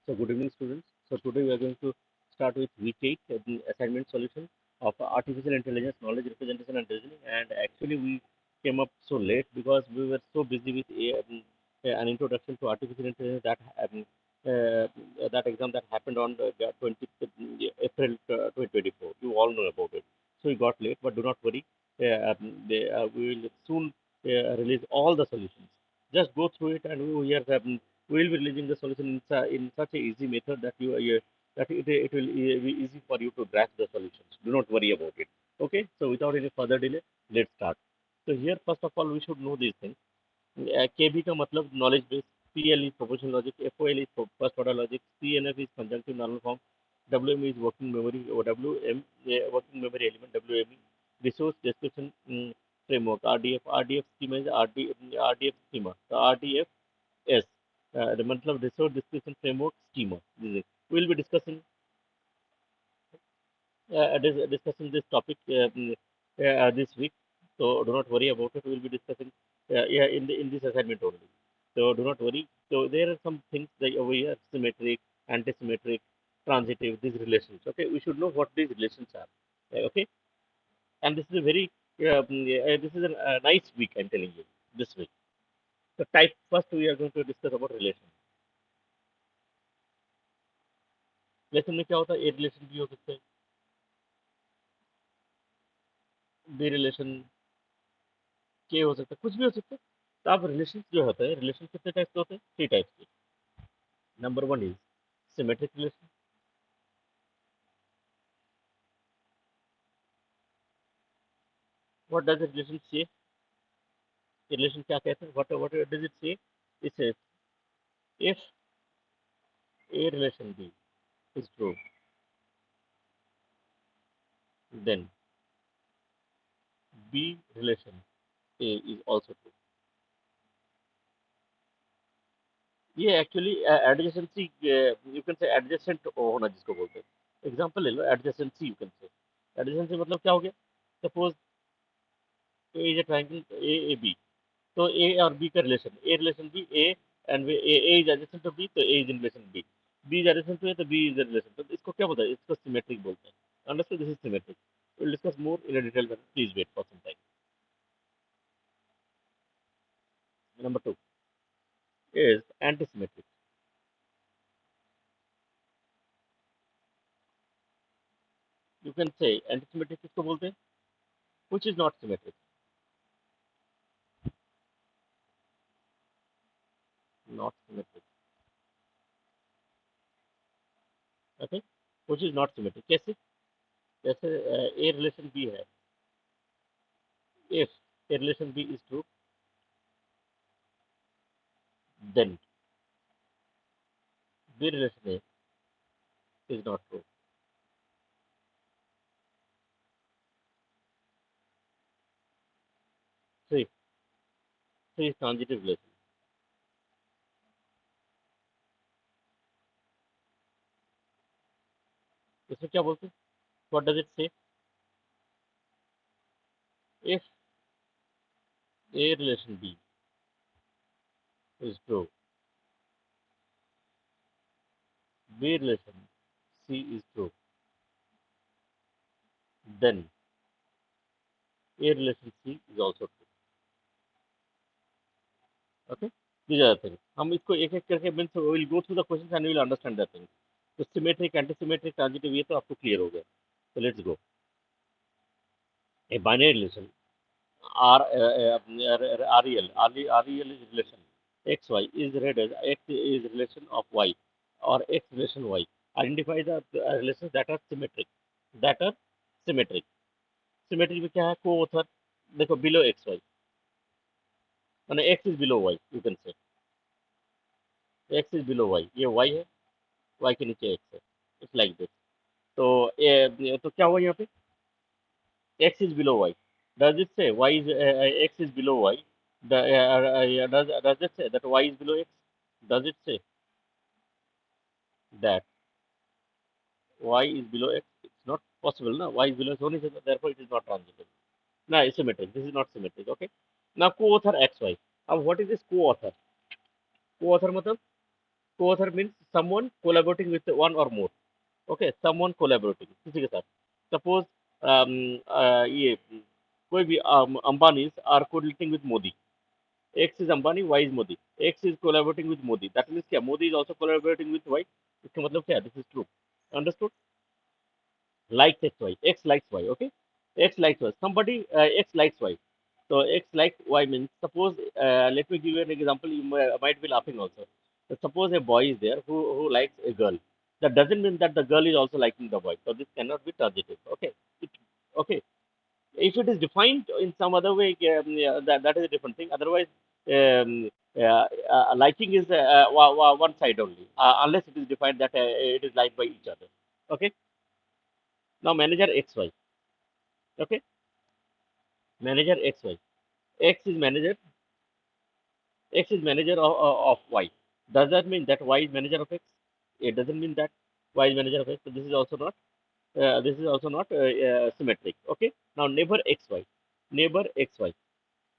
So good evening, students. So today we are going to start with week 8, the assignment solution of artificial intelligence, knowledge representation and reasoning. And actually we came up so late because we were so busy with an introduction to artificial intelligence that exam that happened on the 20th April 2024. You all know about it. So we got late, but do not worry. We will soon release all the solutions. Just go through it, and we will be releasing the solution in such a easy method that it will be easy for you to grasp the solutions. Do not worry about it. Okay. So without any further delay, let's start. So here, first of all, we should know these things. KB का मतलब knowledge base, PL is propositional logic, FOL is first order logic, CNF is conjunctive normal form, WM is working memory, or WM working memory element, WME, resource description framework, RDF schema is RDF schema, the RDF the मतलब resource description framework schema. We will be discussing this topic this week. So do not worry about it. We will be discussing yeah, in this assignment only. So do not worry. So there are some things that over here: symmetric, anti-symmetric, transitive. These relations. Okay, we should know what these relations are. Okay, and this is a very this is a nice week. I'm telling you this week. So type first we are going to discuss about relation. Relation में क्या होता है? A relation भी हो सकता है, B relation, के हो सकता है, कुछ भी हो सकता है। तो आप रिलेशन जो होता है, रिलेशन कितने टाइप के होते हैं? थ्री टाइप्स के। Number one is symmetric relation. What does relation say? Relation क्या कहते हैं? What does it say? It says if A relation B is true, then B relation A is also true. ये actually adjacency, you can say adjacent होना जिसको बोलते हैं। Example ले लो, adjacency you can say. Adjacency मतलब क्या हो गया? Suppose A is a triangle A A B, तो ए और बी का relation, A relation B, A and A is adjacent to B, तो A is in relation B is adjacent to A, तो B is in relation. तो इसको क्या बोलते हैं? इसको सिमेट्रिक बोलते हैं। Understood? This is symmetric. Will discuss more in a detail. Please wait for some time. Number 2 is antisymmetric. You can say antisymmetric किसको बोलते हैं? Which is not symmetric. Not symmetric. Okay, which is not symmetric. कैसे? जैसे A relation B है, if A relation B is true, then B relation A is not true. Three three is transitive relation. इसमें क्या बोलते हैं? What does it से? If A relation B is true, B relation C is true, then A relation C is also true. Okay? These are the things. हम इसको एक एक करके means we will go through the questions and we will understand the things. तो symmetric, antisymmetric, transitive, ये तो आपको clear हो गया। तो let's go. A binary relation R REL is relation X Y is read as X is relation of Y or X relation Y. Identify the relations that are symmetric. That are symmetric. Symmetry में क्या है? Co-author देखो, below x Y, माने X is below Y, you can say X is below Y. ये Y है, Y के नीचे X है। It's like this. तो तो क्या हुआ यहाँ पे? X is below Y. Does it say Y is X is below Y? Does it say that Y is below X? Does it say that Y is below X? It's not possible ना। Y is below X होने से, therefore it is not transitive ना, symmetric. This is not symmetric. Okay, ना co-author X Y. अब what is this co-author? Co-author मतलब Co-author means someone collaborating with one or more. Okay, someone collaborating किसी के साथ. Suppose ये कोई भी Ambanis are collaborating with Modi. X is Ambani, Y is Modi. X is collaborating with Modi. That means क्या? Modi is also collaborating with Y. इसका मतलब क्या है? This is true. Understood? Likes X, Y. X likes Y. Okay. X likes Y. Somebody X likes Y. So X likes Y means suppose let me give you an example. You might be laughing also. So suppose a boy is there who likes a girl. That doesn't mean that the girl is also liking the boy. So this cannot be transitive. Okay. Okay. If it is defined in some other way, yeah, that is a different thing. Otherwise, liking is one side only, unless it is defined that it is liked by each other. Okay. Now manager X Y. Okay. Manager X Y. X is manager. X is manager of Y. Does that mean that Y is manager of X? It doesn't mean that Y is manager of X. So this is also not. This is also not symmetric. Okay. Now neighbor X Y. Neighbor X Y.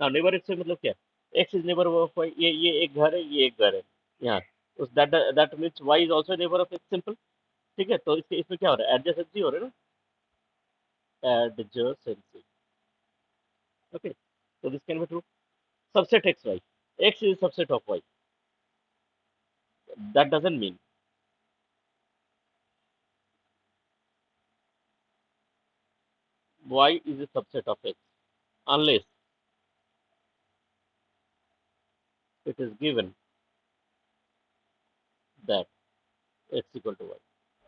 Now neighbor X Y मतलब क्या? X is neighbor of Y. ये एक घर है, ये एक घर है. यहाँ. So that means Y is also neighbor of X. Simple. ठीक है. तो इसमें क्या हो रहा है? Adjacency हो रहा है ना? Adjacency. Okay. So this can be true. Subset X Y. X is subset of Y. That doesn't mean Y is a subset of X unless it is given that X equal to Y.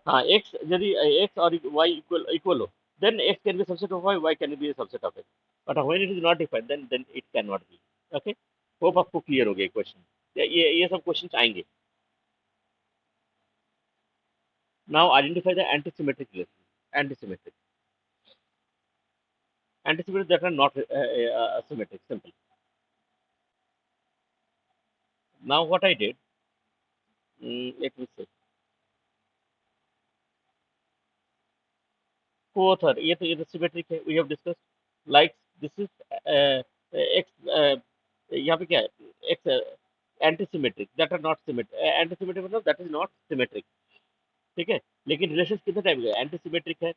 हाँ X यदि X और Y equal हो, then X can be a subset of Y, Y can be a subset of X. But when it is not defined, then it cannot be. Okay? Hope आपको clear हो गया question. ये सब questions आएंगे. Now identify the antisymmetric relation. Antisymmetric. Antisymmetric that are not symmetric. Simple. Now what I did, let me say, co-author. ये तो symmetric है. We have discussed. Like this is X. यहाँ पे क्या है? X antisymmetric. That are not symmetric. Antisymmetric मतलब that is not symmetric. ठीक है. लेकिन रिलेशन कितने टाइप के? एंटीसिमेट्रिक है,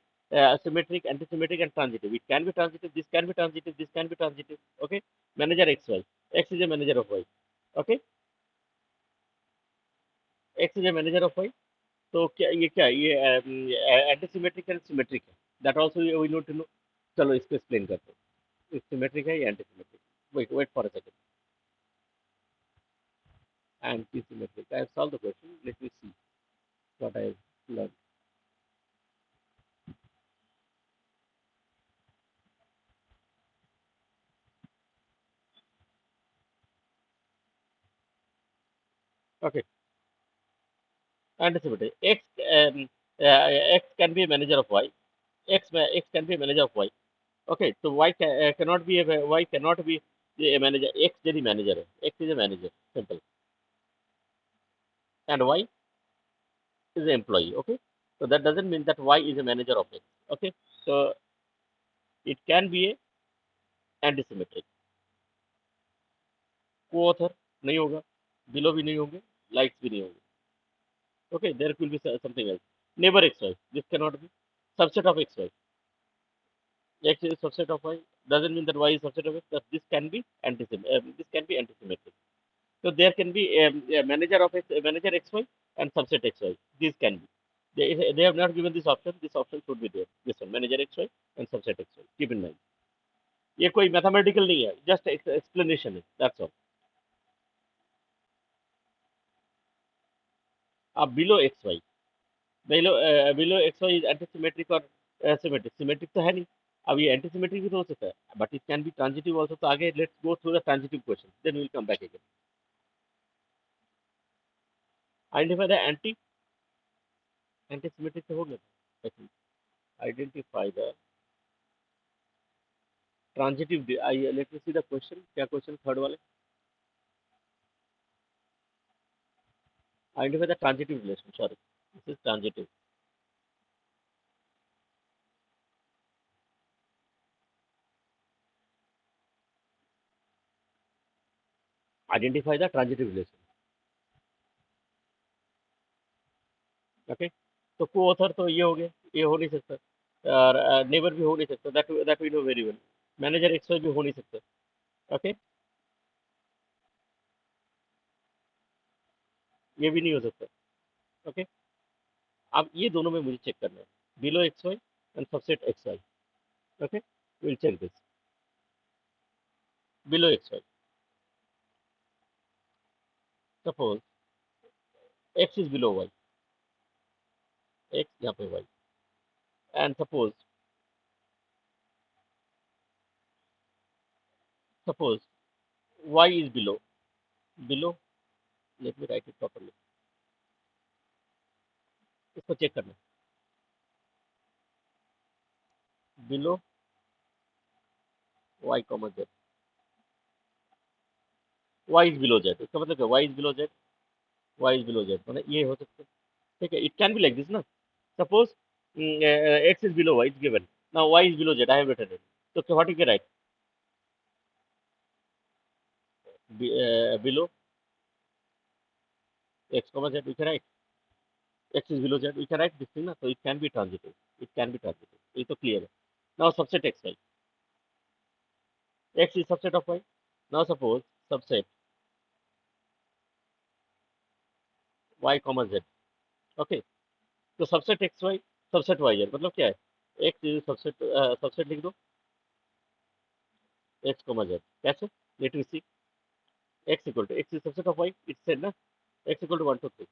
symmetric, antisymmetric and transitive. It can be transitive, this can be transitive, this can be transitive. Okay. Manager X Y. X is a manager of Y. Okay. X is a manager of Y. तो क्या ये antisymmetric and symmetric है? That also we need to know. चलो इसको explain करते हैं. Symmetric है या antisymmetric? Wait for a second. Anti-symmetric. I have solved the question. Let me see what I have learned. Okay. Anti-symmetric. X can be a manager of Y. X can be a manager of Y. Okay, so cannot be Y cannot be a manager. X is the manager. X is a manager. Simple. And Y is an employee. Okay, so that doesn't mean that Y is a manager of X. Okay, so it can be a anti-symmetric. Co-author नहीं होगा, below भी नहीं होंगे, likes भी नहीं होंगे. Okay, there will be something else. Neighbor X Y. This cannot be subset of X Y. X is subset of Y. Doesn't mean that Y is subset of X. That this can be this can be anti-symmetric. So there can be a manager of X, a manager XY and subset XY. These can be. They have not given this option. This option should be there. This one, manager XY and subset XY. Keep in mind. ये कोई mathematical नहीं है, just explanation है, that's all. अब below x Y, below x Y is antisymmetric और symmetric? Symmetric तो है नहीं. अब ये एंटीसिमेट्रिक भी तो हो सकता है, but it can be transitive also. तो आगे let's go through the transitive question, then we will come back again. Identify the antisymmetric तो हो गया. Identify the transitive. Let me see the question. क्या क्वेश्चन थर्ड वाले? Identify the transitive relation. Sorry, this is transitive. Identify the transitive relation. Okay, तो को author तो ये हो गए, ये हो नहीं सकता, और नेबर भी हो नहीं सकता, that we know very well. Manager X Y भी हो नहीं सकता। ओके, ये भी नहीं हो सकता। ओके, अब ये दोनों में मुझे चेक करना है, below x y and subset x y. Okay, will check this below x y. Suppose x is below y, x यहाँ पे y, and suppose y is below, let me write it properly, इसको check करना, below y comma z, y is below z, इसका मतलब क्या, y is below z, y is below z, मतलब ये हो सकता है। ठीक है, it can be like this ना। Suppose x is below y is given, now y is below z, I have written it, so what you can write, below x comma z we can write, x is below z we can write this thing na, so it can be transitive, it can be transitive, ये तो clear है। Now subset x y, x is subset of y, now suppose subset y comma z। okay, तो subset x y, subset y z मतलब क्या है, x is subset लिख दो x comma z, कैसे, let me see, x equal to x is subset of y, it said ना, x equal to 1 2 3,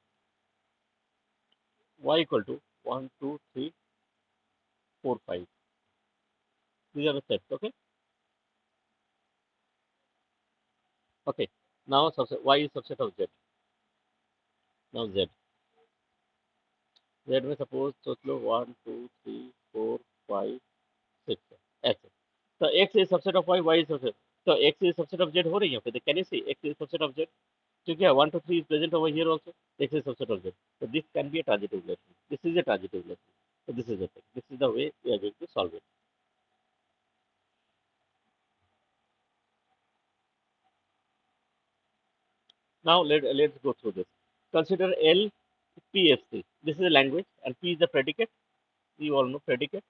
y equal to 1 2 3 4 5, these are the sets. Okay, okay, now subset y is subset of z, now z में suppose सोच लो 1 2 3 4 5 6 ऐसे, तो x is subset of y, y is subset, so x is subset of z हो रही है फिर, can you see x is subset of z, क्योंकि 1 2 3 is present over here also, x is subset of z, so this can be a transitive relation, this is a transitive relation, so this is the thing, this is the way we are going to solve it. Now let's go through this. Consider L PFC, this is a language and P is the predicate, you all know predicate,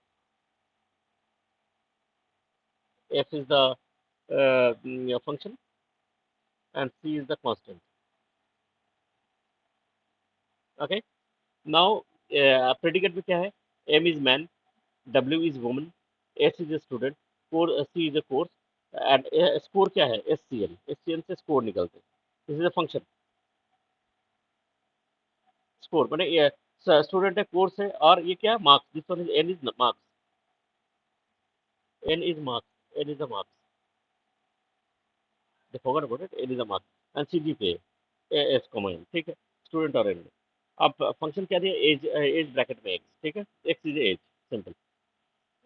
F is the function, and C is the constant. Okay, now predicate में क्या है, M is man, W is woman, S is a student, C is a course, and score क्या है, SCL, SCL से score निकलते हैं, this is a function, score मैंने ये स्टूडेंट है, कोर्स है, और ये क्या marks, this one is N is marks, N is marks, N is the marks, they forgot about it, N is the marks, and CGPA, s comma n, ठीक है, student और एन। अब function क्या दिया, एज, एज ब्रैकेट में x, ठीक है, X is as, simple.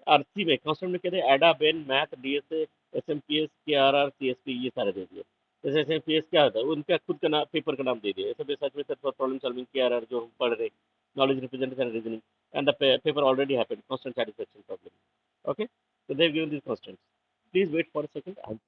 और सी में कांस्टेंट में क्या दिया, एडा Ben math DSA SMPS KRR CSP, ये सारे दे दिए। जैसे एसएमपीएस क्या होता है, उनका खुद का नाम, पेपर का नाम दे दिया, ऐसे सच में फॉर प्रॉब्लम सॉल्विंग केआरआर जो हम पढ़ रहे, knowledge representation and reasoning, and the paper already happened, constant satisfaction problem. Okay, so they've given these constants, please wait for a second.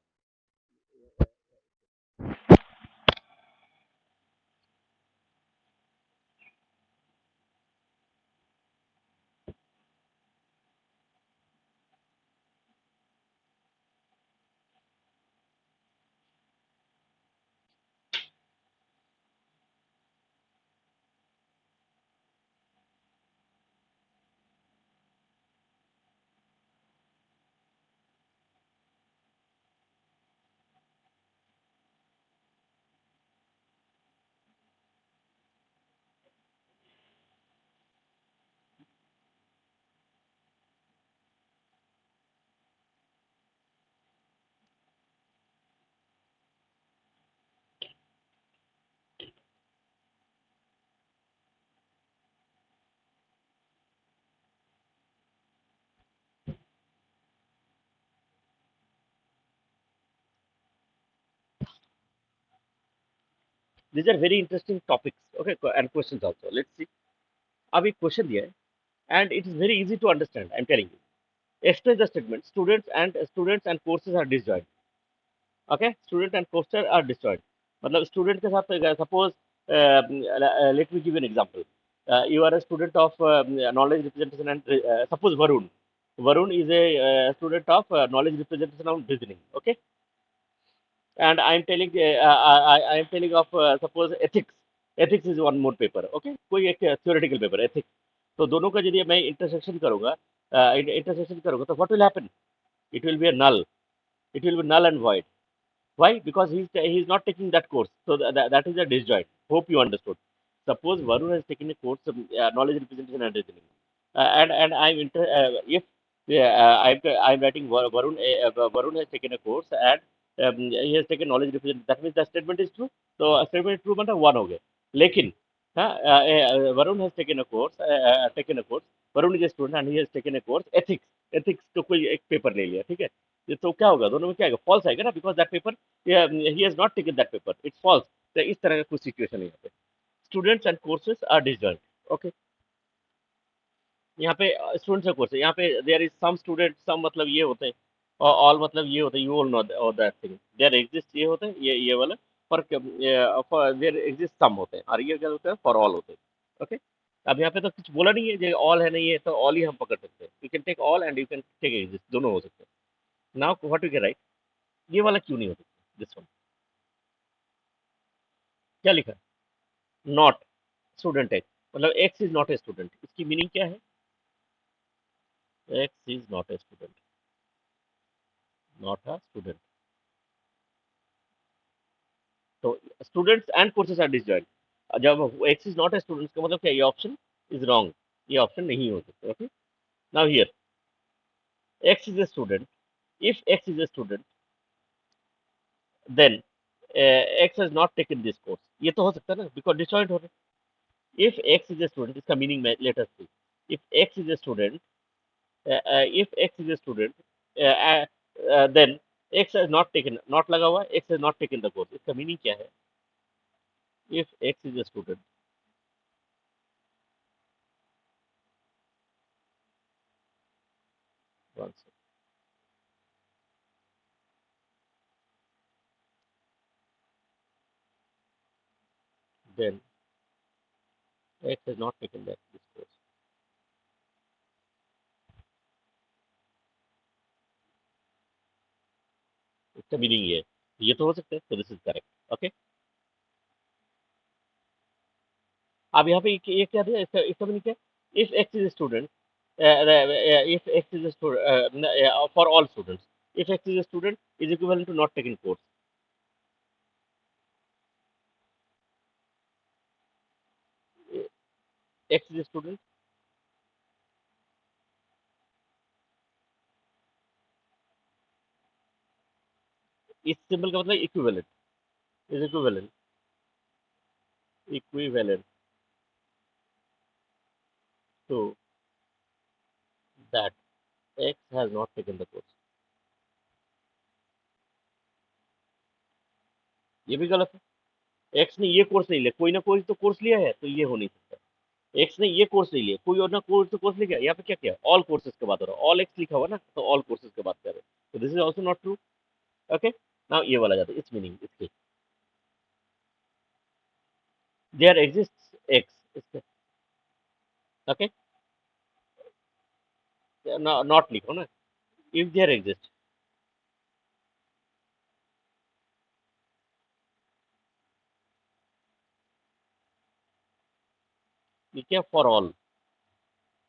These are very interesting topics, okay, and questions also, let's see। अब एक question दिया है and it is very easy to understand, I'm telling you। express the statement, students and courses are disjoint। okay, student and courses are disjoint, मतलब student के साथ, suppose let me give an example, You are a student of knowledge representation and suppose Varun is a student of knowledge representation and reasoning. Okay, and I am telling of suppose ethics is one more paper. Okay, कोई एक theoretical paper ethics. तो दोनों का यदि मैं intersection करूंगा तो what will happen? It will be a null. It will be null and void. Why? Because he's not taking that course. So that is a disjoint. Hope you understood. Suppose Varun has taken a course of knowledge representation and reasoning, and if I'm writing Varun has taken a course and he has taken knowledge representation. That means the statement is true. So a statement is true मतलब one हो गया. लेकिन Varun has taken a course. Varun is a student and he has taken a course ethics. Ethics तो कोई एक paper ले लिया, ठीक है? ये तो क्या होगा दोनों में क्या आएगा फॉल्स आएगा ना बिकॉज दैट पेपर ही has not taken that paper it's false तो इस तरह का कुछ सिचुएशन है यहाँ पे students and courses are disjoint okay यहाँ पे स्टूडेंट्स एंड कोर्सेज यहाँ पे there is some student some मतलब ये होते हैं और ऑल मतलब ये होता है यू ऑल नो और दैट थिंग देयर एग्जिस्ट ये होता है ये वाला फॉर देयर एग्जिस्ट सम होते हैं और ये क्या होता है फॉर ऑल होते हैं ओके अब यहाँ पे तो कुछ बोला नहीं है जो ऑल है नहीं है तो ऑल ही हम पकड़ सकते हैं you can take all and you can take exist दोनों हो सकते हैं now what you can write ये वाला क्यों नहीं हो सकता दिस वन क्या लिखा नॉट स्टूडेंट एक्स मतलब X is not a student इसकी मीनिंग क्या है X is not a student not a student तो students and courses are disjoint जब X is not a student का मतलब क्या ये ऑप्शन इज रॉन्ग ये ऑप्शन नहीं हो सकता okay now here X is a student if x is a student then x has not taken this course ये तो हो सकता है ना बिकॉज डिसजॉइंट हो रहा है if x is a student इसका meaning let us see if x is a student if x is a student then x has not taken not लगा हुआ है x has not taken the course इसका meaning क्या है if x is a student one second, then x has not taken that this course इसका meaning ये तो हो सकता है so this is correct okay अब यहाँ पे ये क्या दिया इसका मीनिंग क्या if x is a student if x is a student for all students if x is a student is equivalent to not taking course x is a student इस symbol का मतलब equivalent is equivalent to that x has not taken the course ये भी गलत है x ने ये course नहीं लिया कोई ना कोई तो कोर्स लिया है तो ये हो नहीं सकता x ने ये कोर्स नहीं लिया कोई और ना कोर्स तो कोर्स लिया यहाँ पे क्या किया ऑल कोर्सेज की बात हो रहा है ऑल एक्स लिखा हुआ ना तो ऑल कोर्सेज की बात कर रहे हैं तो this is also not true okay now ये वाला जाता है इट्स मीनिंग इसके there exist x okay not लिखो ना इफ देयर एग्जिस्ट ये क्या फॉर ऑल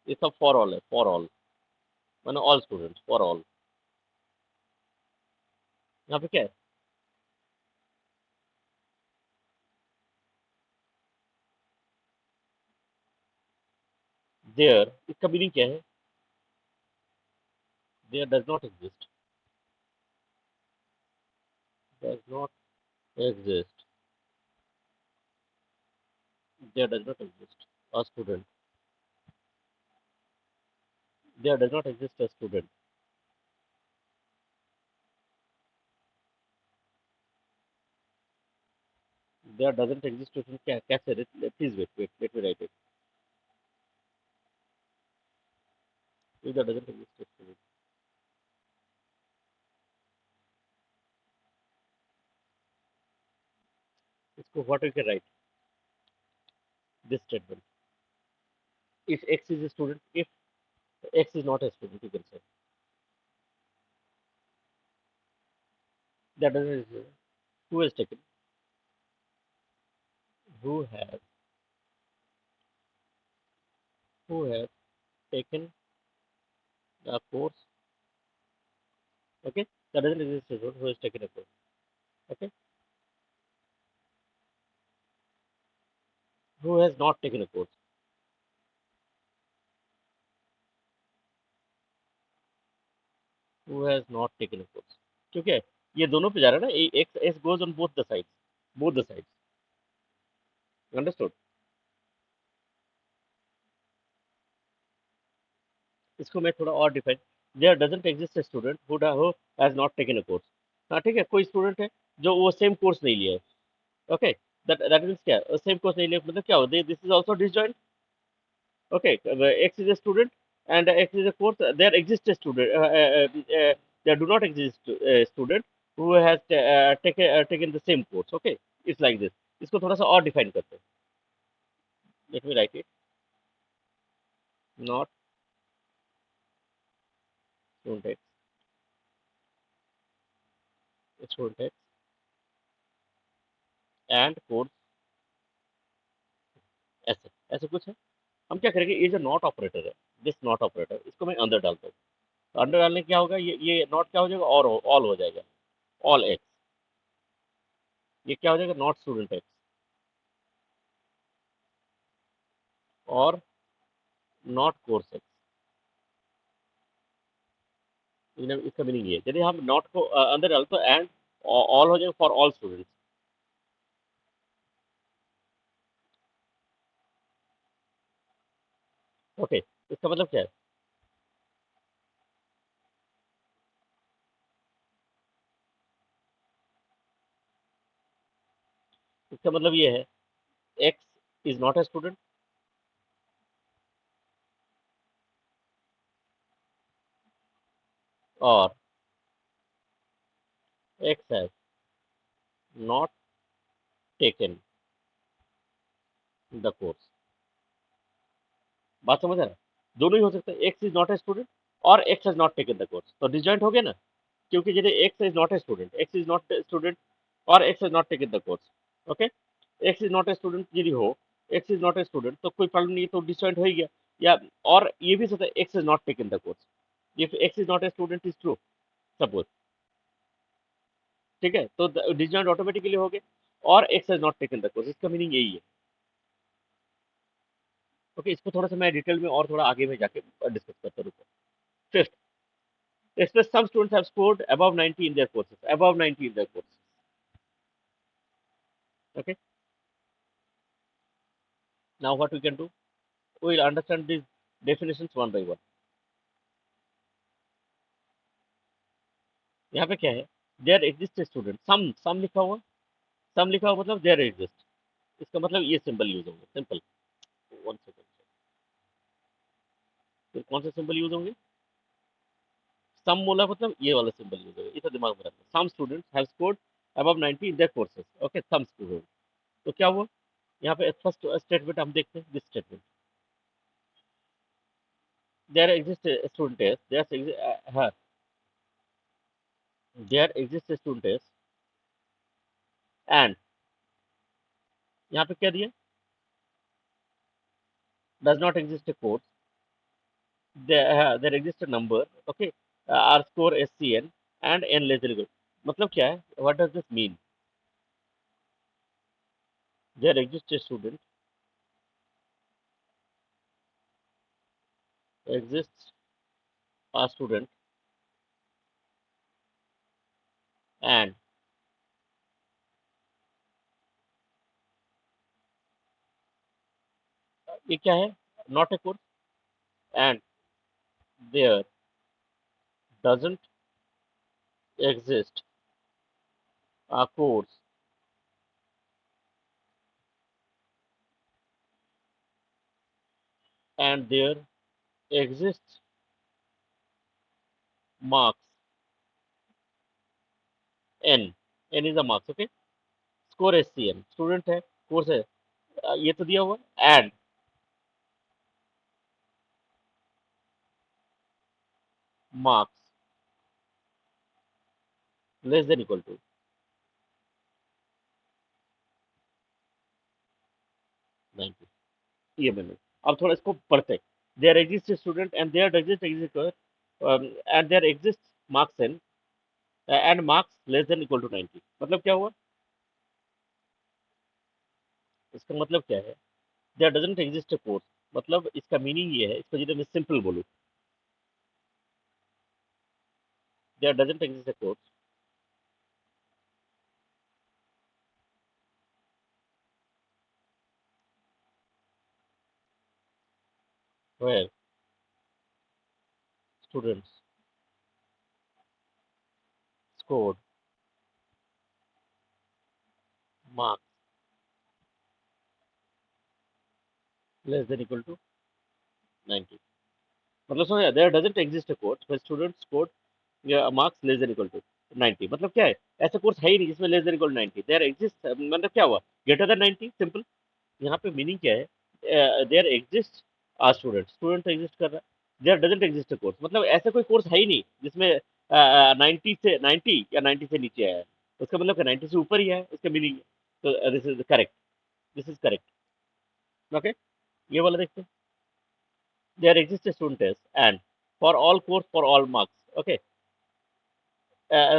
ये सब फॉर ऑल है फॉर ऑल मानो ऑल स्टूडेंट्स फॉर ऑल यहाँ पे क्या है देयर इसका मीनिंग क्या है there does not exist does not exist there does not exist a student there does not exist a student there doesn't exist a student कैसे please wait let me write it if there doesn't exist a student इसको what we can write this statement if X is a student, if X is not a student, you can say that doesn't exist. Who has taken? Who has who has taken a course? Okay, that doesn't exist. A student who has taken a course. Okay, who has not taken a course? Who has not taken a course? ठीक है, ये दोनों पे जा रहा है ना, X S goes on both the sides. Understood? इसको मैं थोड़ा और define, there doesn't exist a student who has not taken a course. हाँ ठीक है, कोई स्टूडेंट है जो वो सेम कोर्स नहीं लिया है। ओके, दैट मीन्स क्या, सेम कोर्स नहीं लिया मतलब क्या होता है, this is also disjoint. Okay, X is a student and x is a course, there exists a student, there do not exist a student who has taken the same course. Okay, it's like this. इसको थोड़ा सा और define करते हैं, late me write it, not student x and course, ऐसे ऐसे कुछ है। हम क्या करेंगे, ये जो नॉट ऑपरेटर है, दिस नॉट ऑपरेटर, इसको मैं अंदर डालता हूँ। तो अंदर डालने क्या होगा, ये नॉट क्या हो जाएगा, और ऑल हो जाएगा, ऑल एक्स। ये क्या हो जाएगा, नॉट स्टूडेंट एक्स और नॉट कोर्स एक्स। इसका मीनिंग ये है, यदि हम नॉट को अंदर डालते तो एंड ऑल हो जाएगा फॉर ऑल स्टूडेंट्स। ओके, इसका मतलब क्या है, इसका मतलब ये है, X is not a student और X has not taken the course. बात समझ आ रहा है, दोनों ही हो सकता है, X is not a student और X has not taken the course, तो डिसजॉइंट हो गया ना। क्योंकि यदि X is not a student और X is not taken the course. Okay, X is not a student यदि हो, X is not a student तो कोई प्रॉब्लम नहीं है, तो डिसजॉइंट हो ही गया। या और ये भी सकता है, X is not taken the course, if x is not a student is true, suppose. ठीक है, तो डिसजॉइंट ऑटोमेटिकली हो गए, और X has not taken the course, इसका मीनिंग यही है। ओके, इसको थोड़ा सा मैं डिटेल में और थोड़ा आगे में जाके डिस्कस करता हूँ। Fifth, express some students have scored above 90 in their courses, above 90 in their courses. Okay, now what we can do, we will understand these definitions one by one. यहाँ पे क्या है, देयर एग्जिस्ट स्टूडेंट, सम लिखा हुआ, सम लिखा हुआ मतलब there exist, इसका मतलब ये सिंबल यूज होंगे, सिंपल। वन सेकंड, फिर कौन से सिंबल यूज होंगे, सम बोला मतलब ये वाला सिंबल यूज होगा, इसे दिमाग में रखना। Some students have scored above 90 in their courses. Okay, some students, तो क्या हुआ, यहाँ पे फर्स्ट स्टेटमेंट हम देखते हैं, this statement, there exist student है, देयर एग्जिस्ट स्टूडेंट एंड, यहाँ पे क्या दिया, does not exist a course, there exists a number, okay, r score scn and n less than equal, मतलब क्या है, what does this mean, there exists a student, exists a student and ये क्या है, not a course, and there doesn't exist a course and there exists marks n, n is a marks, okay, score scn, student है, course है, ये तो दिया हुआ, and marks less than equal to 90, ये मैंने अब थोड़ा इसको पढ़ते हैं। There exist student and there exist and there exist marks and marks less than equal to 90, मतलब क्या हुआ? इसका मतलब क्या है? There doesn't exist a course, मतलब इसका मीनिंग ये है, इसको यदि मैं सिंपल बोलूं, there doesn't exist a course where students scored marks less than equal to 90, मतलब समझ, there doesn't exist a course where students scored marks less than equal to 90, मतलब क्या है? ऐसा कोर्स है ही नहीं जिसमें less than equal to 90। There exist मतलब क्या हुआ? Greater than 90, simple. यहाँ पे मीनिंग क्या है? There exist are student, student exist कर रहा है। There doesn't exist a course, मतलब ऐसा कोई कोर्स है ही नहीं जिसमें 90 या 90 से नीचे आया है। उसका मतलब 90 से ऊपर ही है, उसका मीनिंग है। तो this is correct, this is correct. Okay, ये वाला देखते हैं। There exist student test and for all course for all marks, okay,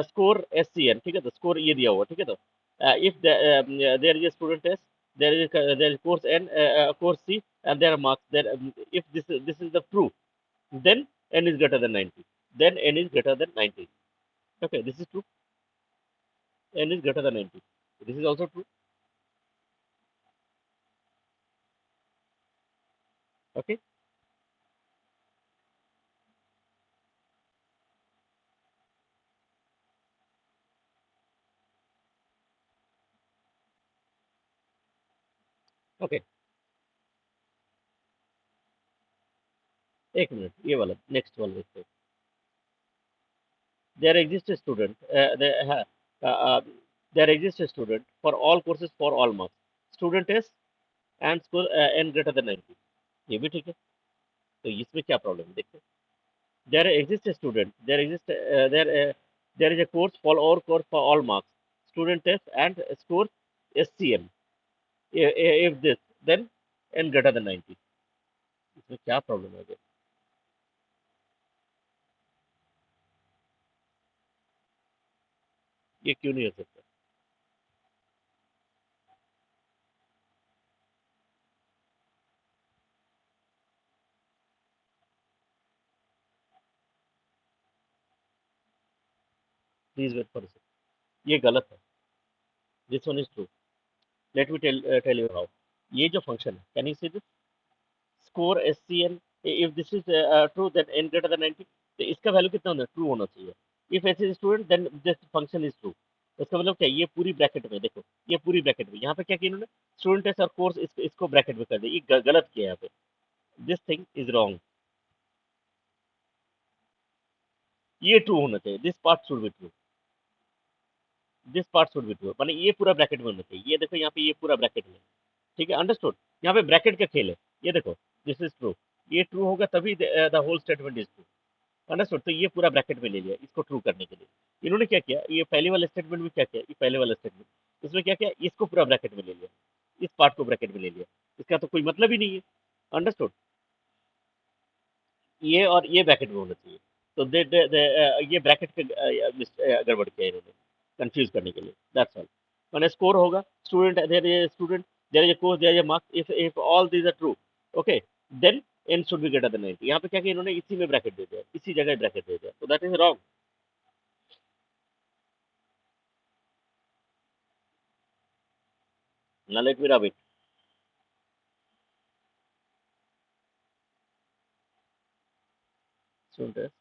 score s c n, ठीक है, तो स्कोर ये दिया हुआ, ठीक है। तो if there is student test, there is course n, course c and there marks, there if this is the true, then n is greater than 90, then n is greater than 90, okay, this is true, n is greater than 90, this is also true, okay, okay, एक minute, ये वाला next वाला देखते हैं। there exists a student uh, uh, there exists a student for all courses for all marks, student is and score n greater than 90, ये भी ठीक है। तो इसमें क्या प्रॉब्लम है देखते हैं। there exists a student, there is a course for all marks, student test and score SCM, if this then n greater than 90, इसमें क्या प्रॉब्लम है? ये क्यों नहीं हो सकता? प्लीज वेट फॉर, ये गलत है, this one is true. Let me tell you how. ये जो फंक्शन है, can you see this score s c n, if this is true then n greater than 90, तो इसका वैल्यू कितना होना, ट्रू होना चाहिए। If s is student then this function is true. इसका मतलब क्या, ये पूरी ब्रैकेट में देखो, ये पूरी ब्रैकेट में, यहाँ पे क्या किया इन्होंने, स्टूडेंट एस और कोर्स इसको ब्रैकेट में कर दिया, ये गलत किया यहाँ पे, दिस थिंग इज रॉन्ग, ये ट्रू होना चाहिए, this part should be true, this part should be true, माने ये पूरा ब्रैकेट में होना चाहिए। ये देखो यहाँ पे ये पूरा ब्रैकेट में, ठीक है, अंडरस्टूड। यहाँ पे ब्रैकेट का खेल है, ये देखो, दिस इज ट्रू, ये ट्रू होगा तभी the whole statement is true, understood. तो ये पूरा ब्रैकेट में ले लिया इसको ट्रू करने के लिए। इन्होंने क्या किया, ये पहले वाले स्टेटमेंट में क्या किया, ये पहले वाला स्टेटमेंट, इसमें क्या किया, इसको पूरा ब्रैकेट में ले लिया, इस पार्ट को ब्रैकेट में ले लिया, इसका तो कोई मतलब ही नहीं है, अंडरस्टूड। ये और ये ब्रैकेट में होना चाहिए। तो ये ब्रैकेट के गड़बड़ किया इन्होंने, कंफ्यूज करने के लिए, दैट्स ऑल। मैंने स्कोर होगा, student, there is student, there is a course, there is a marks, if all these are true, okay, then n should be greater than 90। यहाँ पे क्या किया इन्होंने, इसी में ब्रैकेट दे दिया, इसी जगह ब्रैकेट दे दिया, तो that is wrong. now let me rub it, student,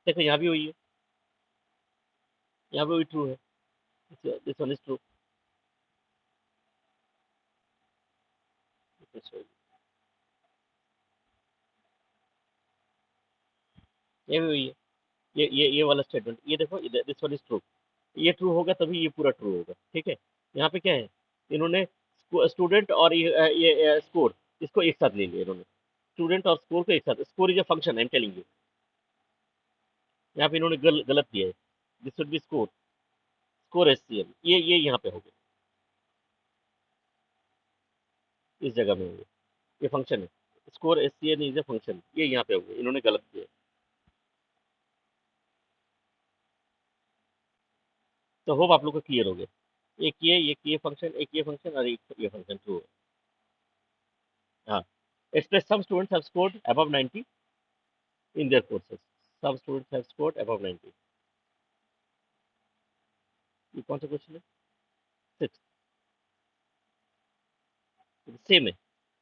देखो यहाँ भी वही है, यहाँ पे वही ट्रू है, दिस वन इज ट्रू, ये भी वही है, ये वाला स्टेटमेंट, ये देखो, दिस वन इज ट्रू, ये ट्रू होगा तभी ये पूरा ट्रू होगा, ठीक है। यहाँ पे क्या है, इन्होंने स्टूडेंट और ये स्कोर, इसको एक साथ ले लिया इन्होंने, स्टूडेंट और स्कोर को एक साथ, score is a function, I am telling you, यहाँ पे इन्होंने गलत दिया है। This should be score, score HCL, ये यहाँ पे हो गया, इस जगह में हो गया, ये फंक्शन है, score HCL is a function, ये यहाँ पे हो गया, इन्होंने गलत दिया है। तो होप आप लोग को क्लियर हो गया। एक ये फंक्शन, एक ये फंक्शन और एक ये फंक्शन ट्रू है। हाँ, express some students have scored above 90 in their courses. Some students have scored above 90. ये कौन सा क्वेश्चन है? सिक्स, सेम है,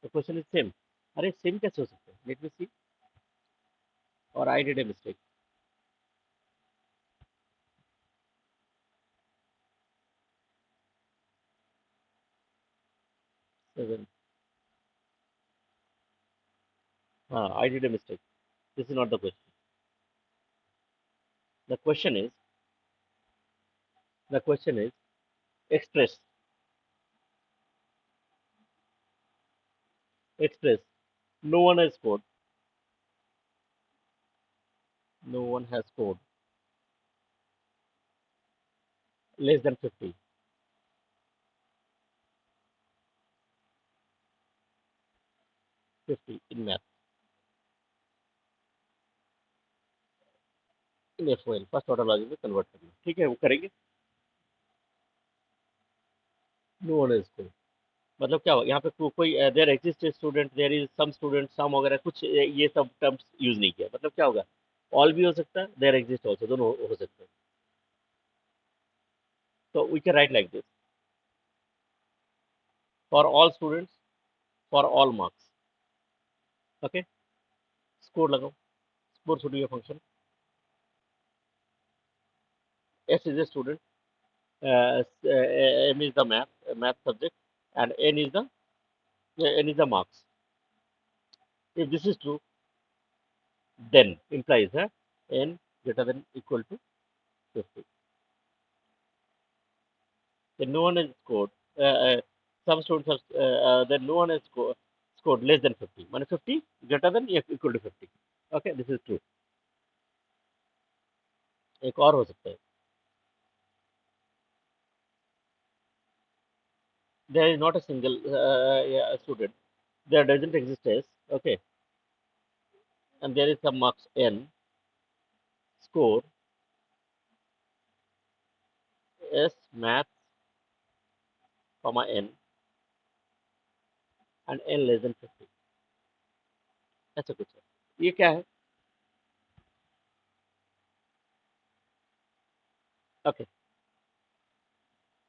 तो क्वेश्चन इज सेम। अरे सेम कैसे हो सकता है? लेट मी सी, और आई डिड ए मिस्टेक। 7, हाँ, I did a mistake, this is not the question. The question is, the question is express, express, no one has scored, no one has scored less than 50, 50 in math, in FOL first order logic में convert करना, ठीक है, वो करेंगे। No one has scored, मतलब क्या हो यहाँ पे कोई there exist student, there is some student, some वगैरह कुछ ये सब टर्म्स यूज नहीं किया, मतलब क्या होगा, ऑल भी हो सकता है, देयर एग्जिस्ट ऑल्सो, दोनों हो सकते हैं। तो we can write like this, for all students, for all marks, okay, score लगाओ, score should be a function, S is a student, m is the math subject, and n is the marks. If this is true, then implies n greater than equal to 50. Then no one has scored. Some students have. Then no one has scored less than 50. Man, 50 greater than equal to 50. Okay, this is true. एक और हो सकता है. There is not a single yeah, student. There doesn't exist as, okay, and there is some marks n, score s math comma n, and n less than 50. ऐसा कुछ है. ये क्या है? Okay,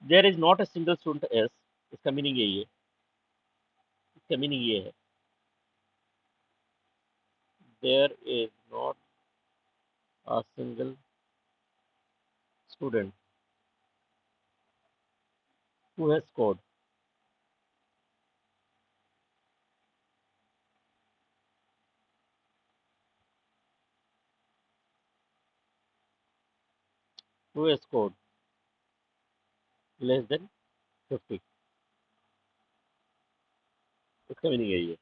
there is not a single student s. इसका meaning यही है. इसका मीनिंग ये है. There is not a single student who has scored who has scored less than 50. इसका मीनिंग यही है.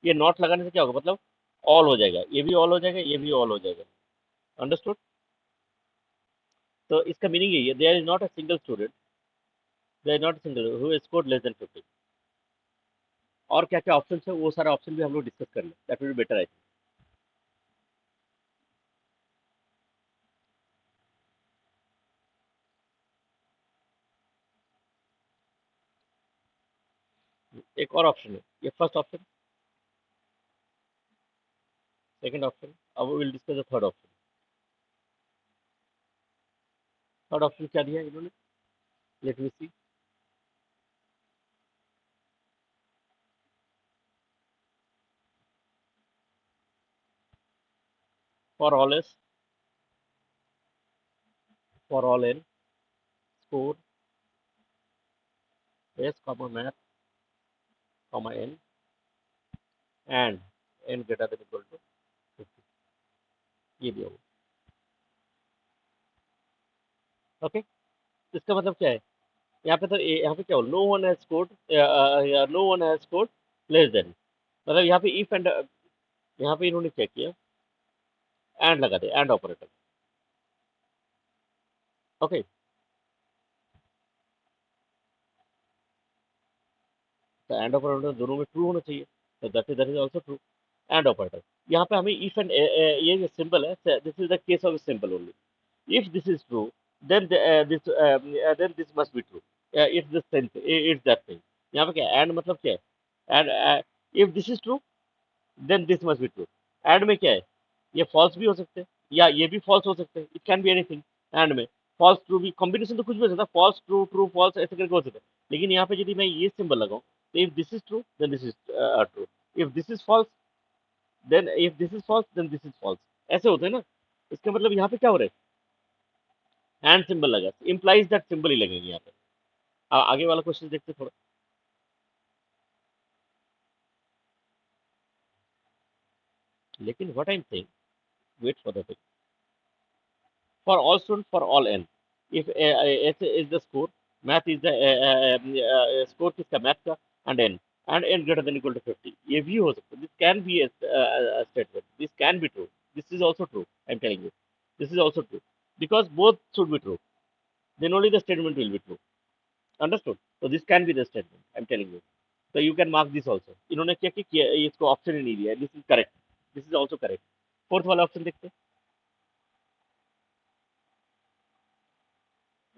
ये नॉट लगाने से क्या होगा, मतलब ऑल हो जाएगा, ये भी ऑल हो जाएगा, ये भी ऑल हो जाएगा. अंडरस्टूड? तो इसका मीनिंग यही है, there is not a single student, there is not a single who has scored less than 50. और क्या क्या ऑप्शन है, वो सारा ऑप्शन भी हम लोग डिस्कस कर लें, that will be better I think. एक और ऑप्शन है, ये फर्स्ट ऑप्शन, सेकंड ऑप्शन, अब will discuss the third option. Third option क्या दिया है इन्होंने? Let me see. For all s, for all n, score s comma math comma n, and n greater than equal to 50. ये दिया हुआ. Okay, इसका मतलब क्या है? यहाँ पे तो यहाँ पे क्या हो, no one has scored, no one has scored less than, मतलब यहाँ पे इफ एंड, यहाँ पे इन्होंने क्या किया, एंड लगा दे, एंड ऑपरेटर। ओके, तो एंड ऑपरेटर दोनों में ट्रू होना चाहिए, तो that is also true. And operator, यहाँ पे हमें इफ एंड ये जो सिंबल है, this is the case of symbol only. if this is true, then then this must be true. It's the same thing, it's that thing। यहाँ पे क्या and मतलब क्या है, and if this is true, then this must be true। and में क्या है, ये false भी हो सकते हैं या ये भी false हो सकते हैं, it can be anything। and में false true भी combination तो कुछ भी हो सकता है, false true true false ऐसे करके हो सकता है। लेकिन यहाँ पे यदि मैं ये सिंबल लगाऊं, तो if this is true, then this is true। if this is false, then if this is false, then this is false। ऐसे होते हैं ना। इसका मतलब यहाँ पे क्या हो रहा है, एंड सिंबल लगा, इंप्लाइज दैट सिंबल ही लगेंगे यहाँ पे। आगे वाला क्वेश्चन देखते थोड़ा। लेकिन what I am saying, wait for the thing, for all student, for all n, if s is the score, math is the score किसका, मैथ का, and n greater than equal to 50, ये भी हो सकता है। This can be statement, this can be true, this is also true, I am telling you, this is also true, because both should be true, then only the statement will be true। Understood? So this can be the statement, I'm telling you। So you can mark this also। इन्होंने क्या किया, इसको option ही नहीं दिया, this is correct, this is also correct. Fourth वाला option देखते हैं।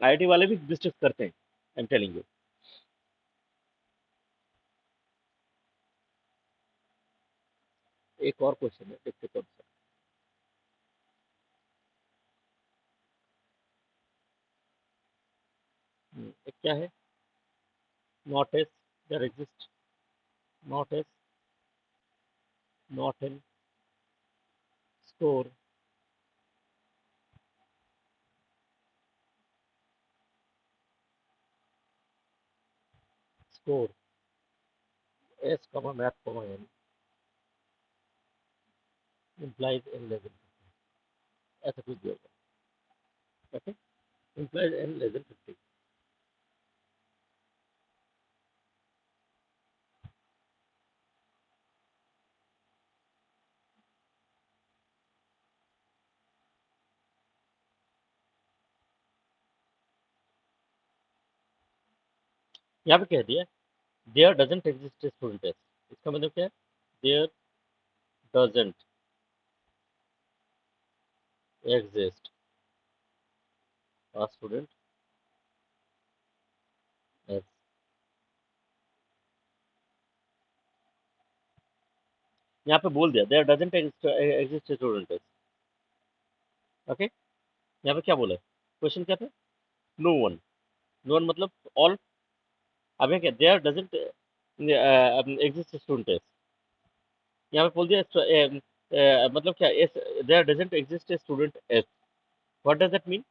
IIT वाले भी डिस्कस करते हैं, आई एम टेलिंग यू। एक और क्वेश्चन है, देखते कौन सा। एक क्या है, not s, there exist, not s, not n, score, score, s comma math comma n, implies n less than, ऐसा कुछ दिया होगा। Okay, implies n less than 50। यहाँ पे कह दिया, there doesn't exist a student s, इसका मतलब क्या है, there doesn't exist a student as। यहाँ पे बोल दिया there doesn't exist student s. Okay, यहाँ पे क्या बोला है, क्वेश्चन क्या था, नो वन, नो वन मतलब ऑल। अब ये क्या, there doesn't exist student S, यहाँ पे बोल दिया मतलब क्या, S, there doesn't exist student S, what does that mean,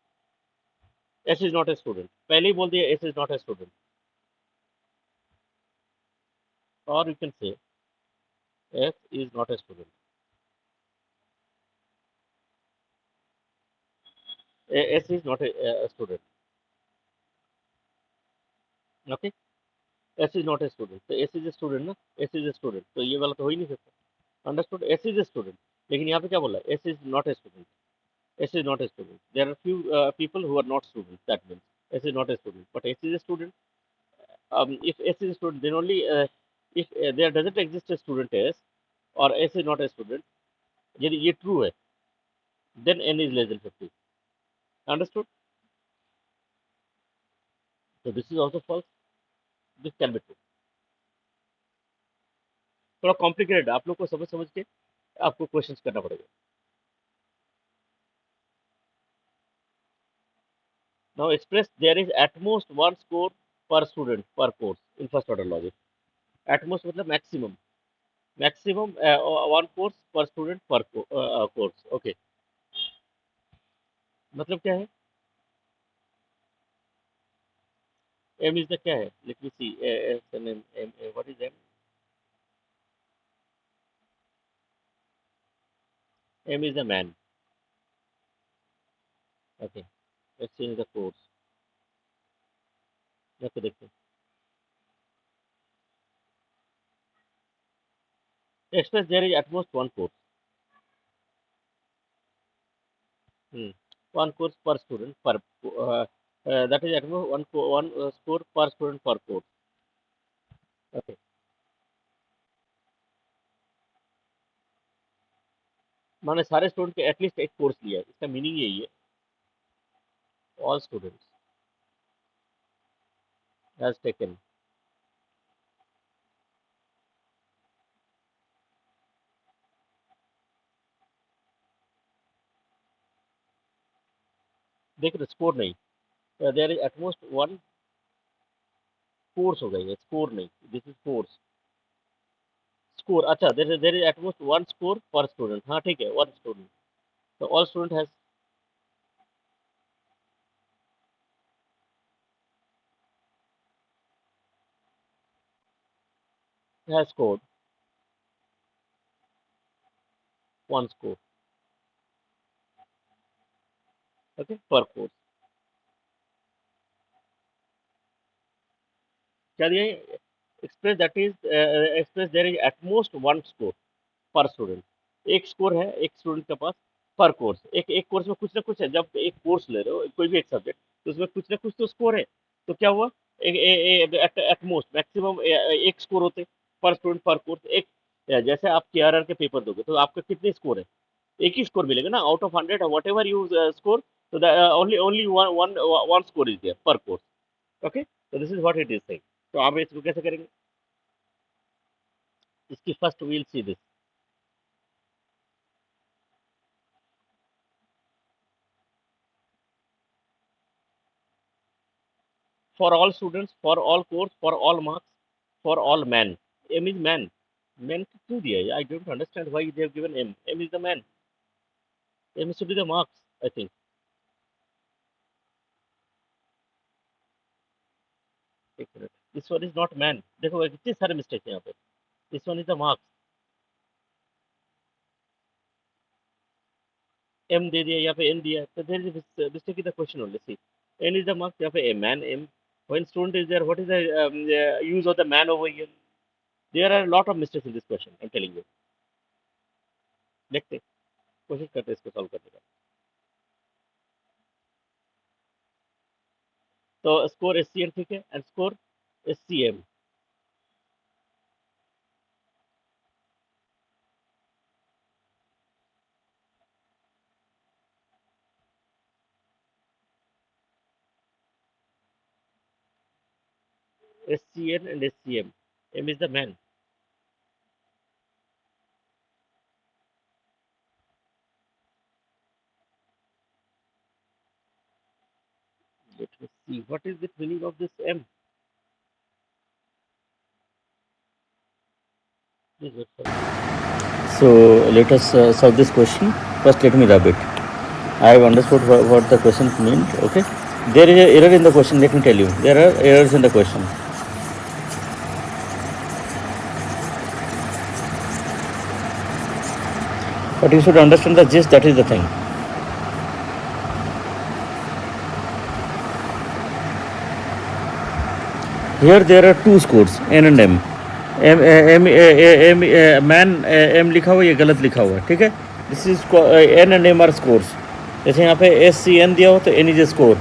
S is not a student, पहले ही बोल दिया S is not a student. और you can say S is not a student, S is not a student. Okay, S is not a student, तो S is a student ना, s is a student, तो ये वाला तो हो ही नहीं सकता। Understood, s is a student. लेकिन यहाँ पे क्या बोला, s is not a student, S is not a student, there are few people who are not student, that means s is not a student, but s is a student. If S is a student, then only if there doesn't exist a student S or S is not a student, यदि ये true है, then N is less than 50। Understood? So this is also false, this can be true। थोड़ा complicated है, आप लोग को समझ समझ के आपको क्वेश्चंस करना पड़ेगा। Now express there is at most one score per student per course in first order logic। At most मतलब maximum, maximum one course per student per course। Okay, मतलब क्या है, M is the क्या है, let me see, S and M, what is M? M is a man। Okay, let's change the course। देखो देखो, express there is at most one course। One course per student per that is at most one score per student per course. Okay. मैंने सारे student के at least एक course लिया है, इसका meaning यही है, ऑल स्टूडेंट्स हैज टेकन। देख रहे स्कोर नहीं, there is at most one course हो गई है, स्कोर नहीं, दिस इज कोर्स। स्कोर अच्छा, there is at most one score per student, हाँ ठीक है, वन स्टूडेंट, तो all student has scored one score, okay, per course. क्या दिया है? Express that is express there is at most one score per student, एक score है एक स्टूडेंट के पास पर कोर्स। एक कोर्स में कुछ ना कुछ है, जब एक कोर्स ले रहे हो कोई भी एक सब्जेक्ट, तो उसमें कुछ ना कुछ तो स्कोर है। तो क्या हुआ, एट मोस्ट मैक्सिमम एक स्कोर होते पर स्टूडेंट पर कोर्स। एक जैसे आप केआरआर के पेपर दोगे तो आपका कितने स्कोर है, एक ही स्कोर मिलेगा ना, out of 100 whatever you score, तो only only one one score is there per course. Okay, तो this is what it is saying. तो आप इसको कैसे करेंगे, इसकी first we'll see this. For all students, for all course, for all marks, for all men. M is man. Men क्यों दिया है? I don't understand why they have given M. M is the man. M should be the marks, I think. एक minute, this one is not man. देखो कितने सारे mistake है यहाँ पे। This one is the marks. M दे दिया, यहाँ पे N दिया, तो there is a mistake in the question only. See, N is the marks, यहाँ पे a man M. When student is there, what is the use of the man over here? There are a lot of mistakes in this question. I'm telling you. देखते, कोशिश करते हैं इसको solve करने का। तो स्कोर एस सी एम ठीक है, and score s c m. SCN and SCM. M is the man. Let me see. What is the meaning of this M? So let us solve this question. First, let me rub it. I have understood what the question meant. Okay. There is an error in the question. Let me tell you. There are errors in the question. But you should understand the gist. That is the thing. Here there are two scores, N and M. Man M लिखा हुआ, ये गलत लिखा हुआ है, ठीक है। This is N and M are scores. जैसे यहाँ पे SCN दिया हो तो N is a score,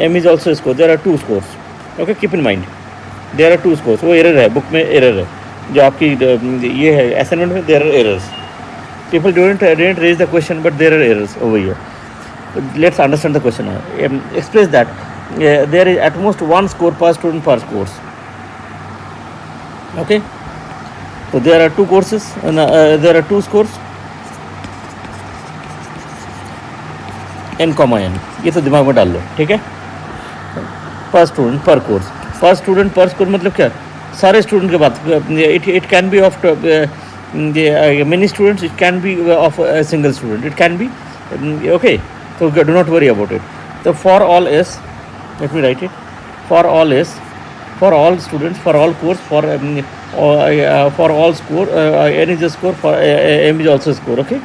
M is also score, there are two scores. Okay, keep in mind there are two scores. वो एरर है, बुक में एरर है, जो आपकी ये है असाइनमेंट में, there are errors. People didn't raise the question, but there are errors over here. Let's understand the question. Express that there is at most one score per student per course. Okay, so there are two courses and there are two scores, n comma n, ये तो दिमाग में डाल लो, ठीक है। पर student पर course, पर स्टूडेंट पर स्कोर मतलब क्या, सारे स्टूडेंट के बात। It can B of many students, it can be of a single student, it can be okay, so do not worry about it. So for all is, let me write it, for all is, for all students, for all course, for all score, n is a score, for m is also a score। okay,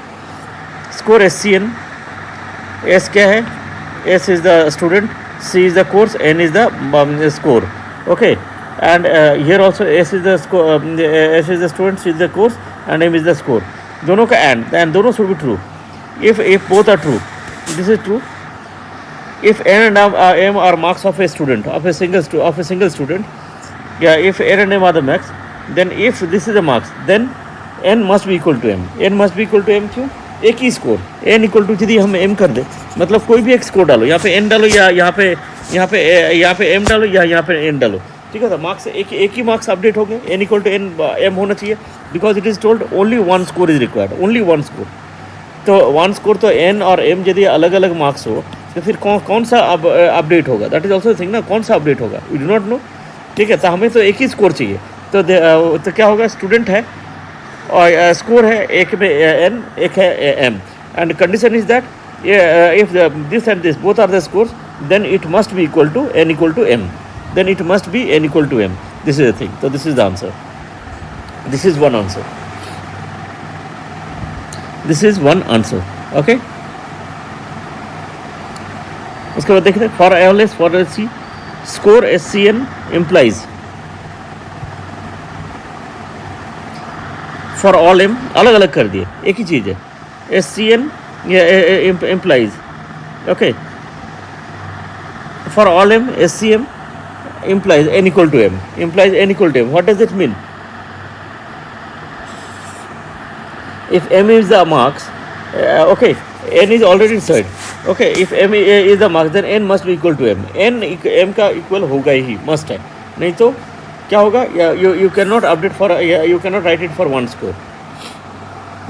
score SCN, S क्या है, S is the student, C is the course, N is the score। okay, and here also S is the score, S is the student, C is the course, and M is the score। दोनों का and दोनों should be true। if both are true, This is true. If n and m are marks of a student, of a single student, yeah, if n and m are the marks, then if this is the marks, then n must be equal to m. n must be equal to m क्यों? एक ही score n equal to यदि हम m कर दे, मतलब कोई भी एक score डालो, यहाँ पे n डालो या यहाँ पे m डालो या यहाँ पे n डालो, ठीक है। तो मार्क्स एक ही मार्क्स अपडेट हो गए, n इक्वल टू m होना चाहिए, because it is told only one score is required, only one score. तो वन स्कोर तो n और m यदि अलग अलग मार्क्स हो तो फिर कौन सा अपडेट होगा, दैट इज ऑल्सो थिंग ना, कौन सा अपडेट होगा, वी डू नॉट नो, ठीक है। तो हमें तो एक ही स्कोर चाहिए, तो क्या होगा, स्टूडेंट है और स्कोर है, एक में n एक है m, and condition is that if this and this both are the scores, then it must be equal to n equal to m, then it must be n equal to m. This is the thing. So this is the answer. This is one answer. This is one answer. Okay. उसके बाद देखते हैं for ALS for LC score SCN implies for all m अलग अलग कर दिए, एक ही चीज़ है, SCN implies okay for all m SCM implies n equal to m, implies n equal to m. What does it mean? If m is the marks, okay, n is already inside, okay, if m is the marks, then n must be equal to m, m का equal होगा ही, must है, नहीं तो क्या होगा, you cannot update for, you cannot write it for one score,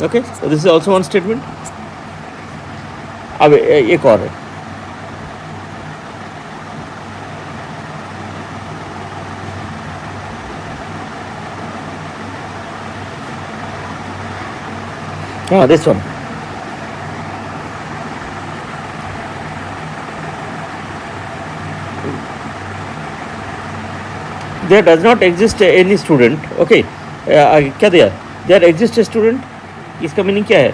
okay. So this is also one statement. अब एक और है, this one. There does not exist any student, okay. क्या दिया, there exists a student, इसका meaning क्या है,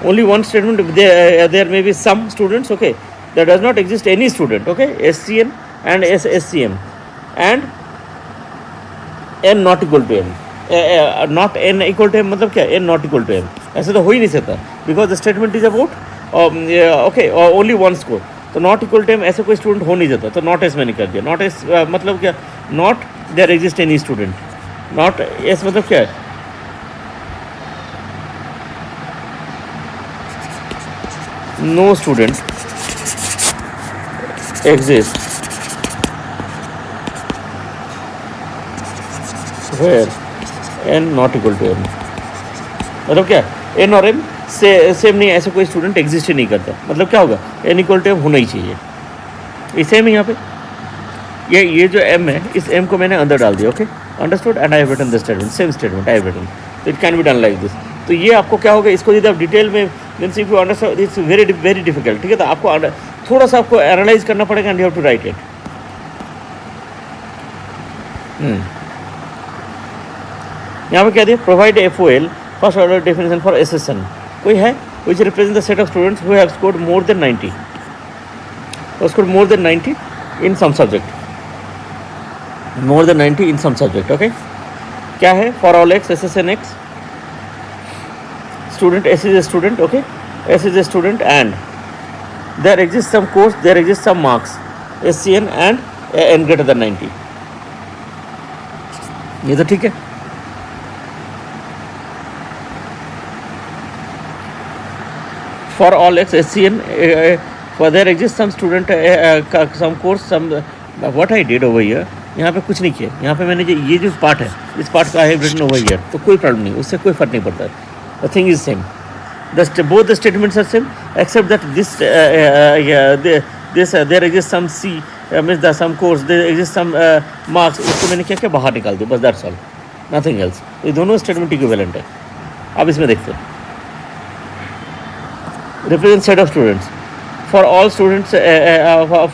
only one statement, there may be some students, okay. There does not exist any student, okay, SCN and SCM, and n not equal to m, not n equal to m मतलब क्या, n not equal to m, ऐसे तो हो ही नहीं सकता, because the statement is about okay only one score, तो not equal to m ऐसे कोई स्टूडेंट हो नहीं जाता, तो नॉट एस मैंने कर दिया, नॉट एस मतलब क्या, not there exist any student, not s मतलब क्या है, no student exist where n not equal to m, मतलब क्या, n और m से सेम नहीं, ऐसे कोई स्टूडेंट एग्जिस्ट ही नहीं करता, मतलब क्या होगा, n इक्वल टू m होना ही चाहिए, ये सेम है यहाँ पे, ये जो m है, इस m को मैंने अंदर डाल दिया, okay, understood, and I have written this statement, same statement I have written, तो it can be done like this. तो ये आपको क्या होगा, इसको यदि आप डिटेल में, means if you understand, it's very difficult, ठीक है, तो आपको थोड़ा सा आपको एनालाइज करना पड़ेगा, and you have to write it. यहाँ पे क्या दिया, provide FOL first order definition for SSN, कोई है which represent the set of students who have scored more than 90, or scored more than 90 in some subject, more than 90 in some subject, okay. क्या है, for all x SSN x, student S is a student, okay, S is a student, and there exists some course, there exists some marks SCN and n greater than 90, ये तो ठीक है। For all x SCN, for there exists some student, some course, some what I did over here, यहाँ पे कुछ नहीं किया, यहाँ पे मैंने ये जो पार्ट है, इस पार्ट का I have written over here, तो कोई प्रॉब्लम नहीं, उससे कोई फर्क नहीं पड़ता, the thing is same, both the statements are same, except that this there exists some C, means the some course, there exists some marks, उसको मैंने क्या क्या बाहर निकाल दिया, बस that's all, nothing else। ये दोनों स्टेटमेंट इक्विवेलेंट है। अब इसमें देखते हैं, represent set of students, for all students,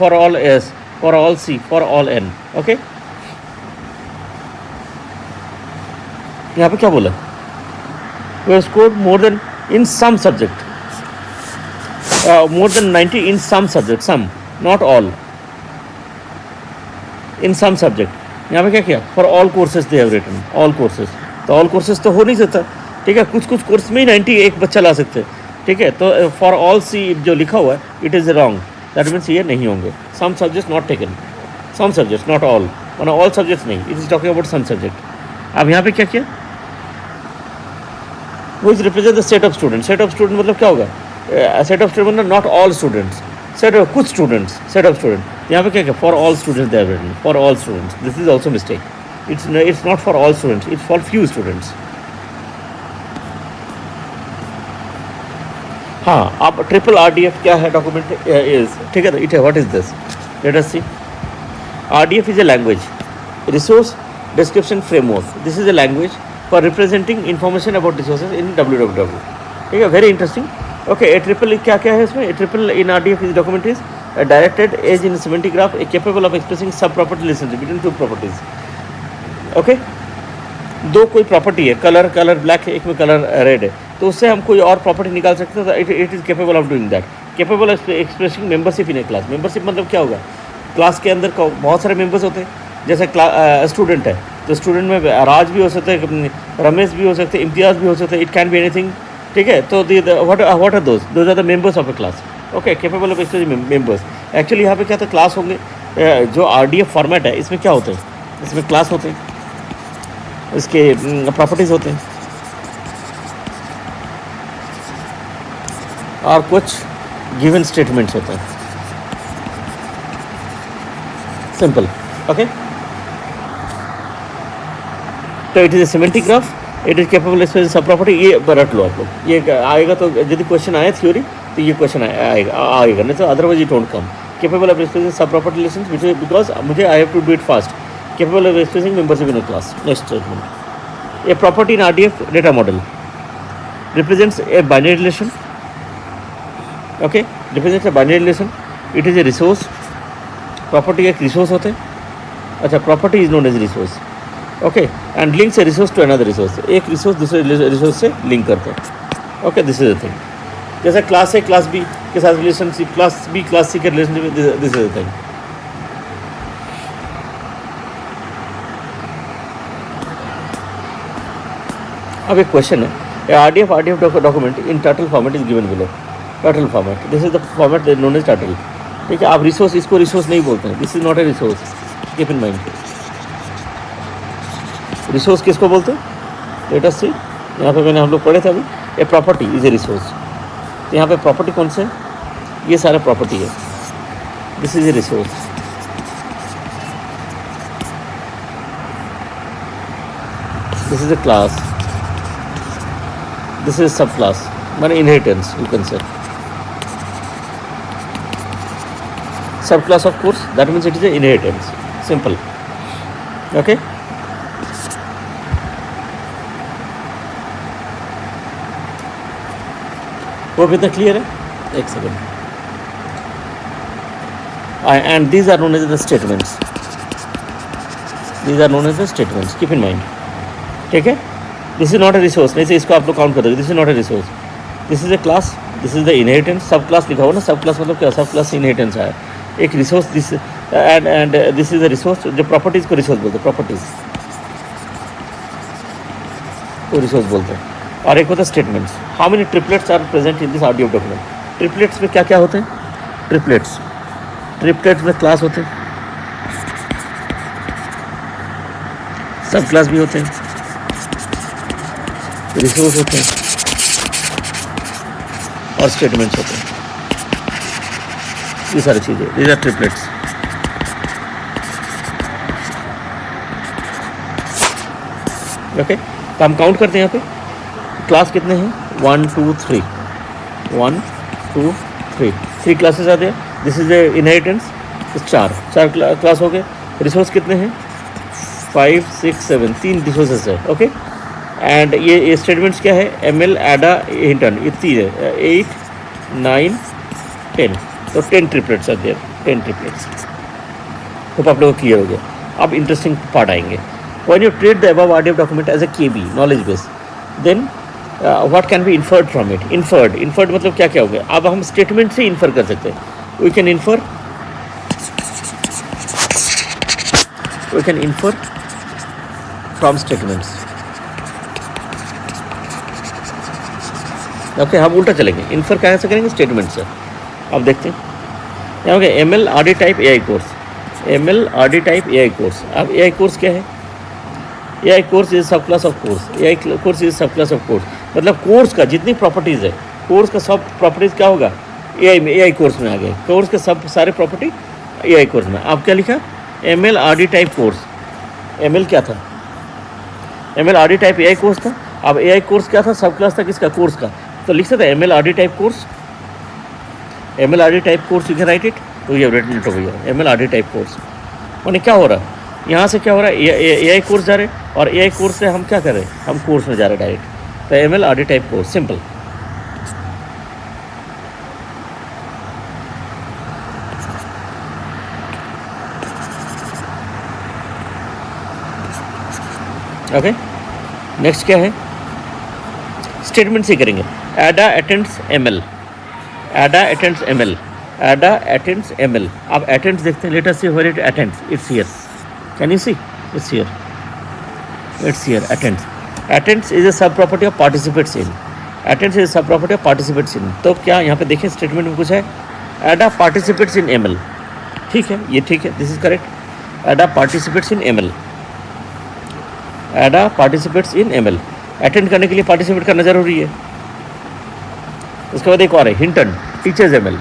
for all S, for all C, for all N, okay। यहाँ पे क्या बोला, we have scored more than in some subject, more than 90 in some subject, some, not all, in some subject। यहाँ पे क्या किया, for all courses they have written, all courses, तो all courses तो हो नहीं सकता, ठीक है, कुछ कोर्स में ही 90 एक बच्चा ला सकते हैं, ठीक है, तो फॉर ऑल सी जो लिखा हुआ है it is wrong, that means ये नहीं होंगे. Some subjects not taken, some subjects not all, वरना ऑल सब्जेक्ट्स नहीं, it is talking about some subject. अब यहाँ पे क्या किया, वो is represent the set of student. Set of student मतलब क्या होगा, सेट ऑफ स्टूडेंट मतलब not all students, set of कुछ स्टूडेंट्स, सेट ऑफ स्टूडेंट. यहाँ पे क्या क्या, for all students they have written, for all students. This is also mistake. It's not for all students, it's for few students. हाँ, अब triple RDF क्या है डॉक्यूमेंट इज, ठीक है, तो इट है, what is this, let us see. RDF is a language, resource description framework. This is a language for representing information about resources in www. ठीक है, very interesting. Okay, a triple क्या क्या है इसमें, a triple in RDF is document is a directed edge in semantic graph, capable of expressing sub property relationship between two properties. Okay, दो कोई property है, colour black है, एक में कलर रेड है, तो उससे हम कोई और प्रॉपर्टी निकाल सकते हैं. तो it is capable of doing that, capable of expressing membership in A class. Membership मतलब क्या होगा, क्लास के अंदर बहुत सारे मेंबर्स होते हैं. जैसे स्टूडेंट है, तो स्टूडेंट में राज भी हो सकते हैं, रमेश भी हो सकते हैं, इम्तियाज़ भी हो सकते हैं, इट कैन बी एनीथिंग. ठीक है, तो what are those are the members of a class. Okay, capable of expressing members. Actually यहाँ पे क्या था, क्लास होंगे. जो RDF फॉर्मेट है इसमें क्या होते हैं, इसमें क्लास होते हैं, इसके प्रॉपर्टीज़ होते हैं, और कुछ गिवन स्टेटमेंट्स होते हैं. सिंपल. ओके, तो it is a semantic graph, it is capable expressing सब प्रॉपर्टी. ये रट लो आप लोग, ये आएगा तो यदि क्वेश्चन आया थ्योरी तो ये क्वेश्चन आएगा, नहीं तो otherwise it don't come. Capable of expressing subproperty relations because मुझे I have to do it fast. Capable of expressing membership in a class. Next statement, a property in RDF data model represents a binary relation. Okay, represents a binary relation. It is a resource. Property एक resource होते हैं. अच्छा, property is known as resource. Okay, and links a resource to another resource. एक resource दूसरे resource से link करते हैं. Okay, this is the thing. जैसे क्लास A क्लास B के साथ relationship, class B class C के relationship, this is the thing. अब एक क्वेश्चन है, RDF document in Turtle format is given below. Turtle format, this is the format known as Turtle. ठीक है, आप resource, इसको रिसोर्स नहीं बोलते हैं, this is not a resource, keep in mind. Resource किसको बोलते हैं, लेट अस सी. यहाँ पे मैंने हम लोग पढ़े थे अभी, a property is a resource. तो यहाँ पे प्रॉपर्टी कौन से है, ये सारा प्रॉपर्टी है. This is a resource. This is a class, this is सब क्लास, माने इनहेरिटेंस यू कैन से. Subclass of course, that means it is a inheritance. Simple. Okay. वो भी तो क्लियर है. एक second. And these are known as the statements. These are known as the statements. Keep in mind. ठीक है. This is not a resource. नहीं से इसको आप लोग काउंट कर दोगे. This is not a resource. This is a class. This is the inheritance. सब क्लास लिखा हुआ ना, सब क्लास मतलब क्या, सब क्लास इनहेरिटेंस है. एक resource, this and this is a resource. जो प्रॉपर्टीज़ को रिसोर्स बोलते हैं, प्रॉपर्टीज़ को रिसोर्स बोलते हैं. और एक होता है statements. How many triplets are present in this RDF document. Triplets में क्या क्या होते हैं, ट्रिपलेट्स में क्लास होते हैं, सब क्लास भी होते हैं, रिसोर्स होते हैं, और स्टेटमेंट्स होते हैं. ये सारी चीज़ें, दीज आर ट्रिपलेट्स. ओके, तो हम काउंट करते हैं यहाँ पे क्लास कितने हैं, 1 2 3, 1 2 3, 3 क्लासेस आते हैं. This is a inheritance. चार क्लास हो गए. रिसोर्स कितने हैं, 5 6 7, 3 रिसोर्सेस है. ओके, एंड ये स्टेटमेंट्स क्या है, ML ADA इंटर्न, ये 3 है, 8 9 10. तो 10 ट्रिपलेट्स आते हैं, 10 ट्रिपलेट्स. तो आप लोगों को क्लियर हो गया. अब इंटरेस्टिंग पार्ट आएंगे. When you treat the above RDF document as a KB knowledge base, then what can be inferred from it? Inferred मतलब क्या क्या हो गया. अब हम स्टेटमेंट से इन्फर कर सकते हैं. We can infer from statements. Okay, हम उल्टा चलेंगे, इन्फर कहाँ से करेंगे, स्टेटमेंट से। अब देखते हैं यहाँ पे M L R D type A I course, M L R D type A I course. अब ए आई कोर्स क्या है, A I course is subclass of course, A I course is subclass of course, मतलब course का जितनी properties है, course का सब properties क्या होगा, ए आई में, ए आई कोर्स में आ गए, कोर्स के सब सारे प्रॉपर्टी ए आई कोर्स में। अब क्या लिखा, M L R D type course, M L क्या था, M L R D type A I course था। अब ए आई कोर्स क्या था, सब क्लास था किसका, कोर्स का, तो लिख सकते M L R D type course, M L R D type course, you can write it, तो ये रिटन इट होगा M L R D type course. मैंने क्या हो रहा है यहाँ से, क्या हो रहा है, ए आई कोर्स जा रहे और ए आई कोर्स से हम क्या कर रहे हैं, हम कोर्स में जा रहे डायरेक्ट, तो M L R D type course, simple. Okay, next क्या है, स्टेटमेंट से करेंगे, Ada attends M L, Ada attends M L, Ada attends M L. अब अटेंड्स देखते हैं, let us see where it attends, it's here, can you see, it's here, it's here, attends, attends is a सब property of participates in, attends is सब property of participates in. तो क्या यहाँ पे देखें स्टेटमेंट में कुछ है, एडा पार्टिसिपेट्स इन एम एल, ठीक है, ये ठीक है, this is correct, Ada participates in M L, Ada participates in M L, attend करने के लिए पार्टिसिपेट करना जरूरी है। उसके बाद एक और है, Hinton teachers M L,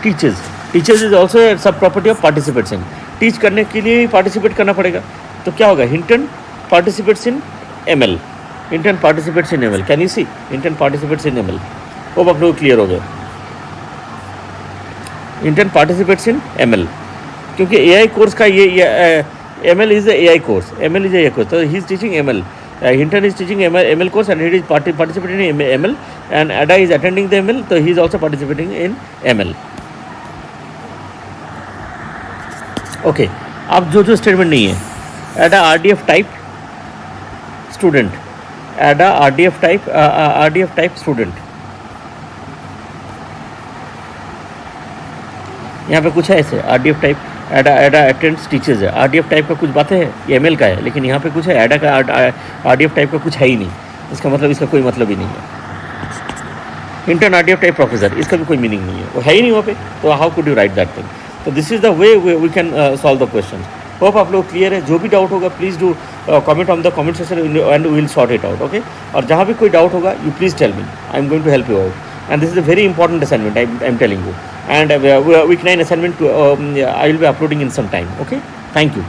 teachers, teachers is also sub property of participates in, teach करने के लिए पार्टिसिपेट करना पड़ेगा, तो क्या होगा, Hinton participants in M L, Hinton participants in M L, can you see, Hinton participants in M L, hope आप लोग क्लियर हो गए, Hinton participants in M L, क्योंकि ए आई कोर्स का ये M L is A I course, M L is A I course, तो he is teaching M L, Hinton is teaching ML course and he is participating in ML, and Ada is attending the ML, so he is also participating in ML. Okay, अब जो statement नहीं है, Ada RDF type student, Ada RDF type student, यहाँ पे कुछ है ऐसे RDF type, एडा अटेंड्स टीचर्स है, RDF टाइप का कुछ बातें है, ये एम एल का है, लेकिन यहाँ पे कुछ है एडा का, RDF टाइप का कुछ है ही नहीं, इसका मतलब इसका कोई मतलब ही नहीं है। इंटर्न RDF टाइप प्रोफेसर, इसका भी कोई मीनिंग नहीं है, वो है ही नहीं वहाँ पे, तो how could you write that thing. तो this is the way we can solve the question. Hope आप लोग क्लियर है, जो भी डाउट होगा please do comment on the comment section and will sort it out, okay. और जहाँ भी कोई डाउट होगा you please tell me, I am going to help you out, and this is a very important assignment, I am telling you, and week 9 assignment I will be uploading in some time, okay. Thank you.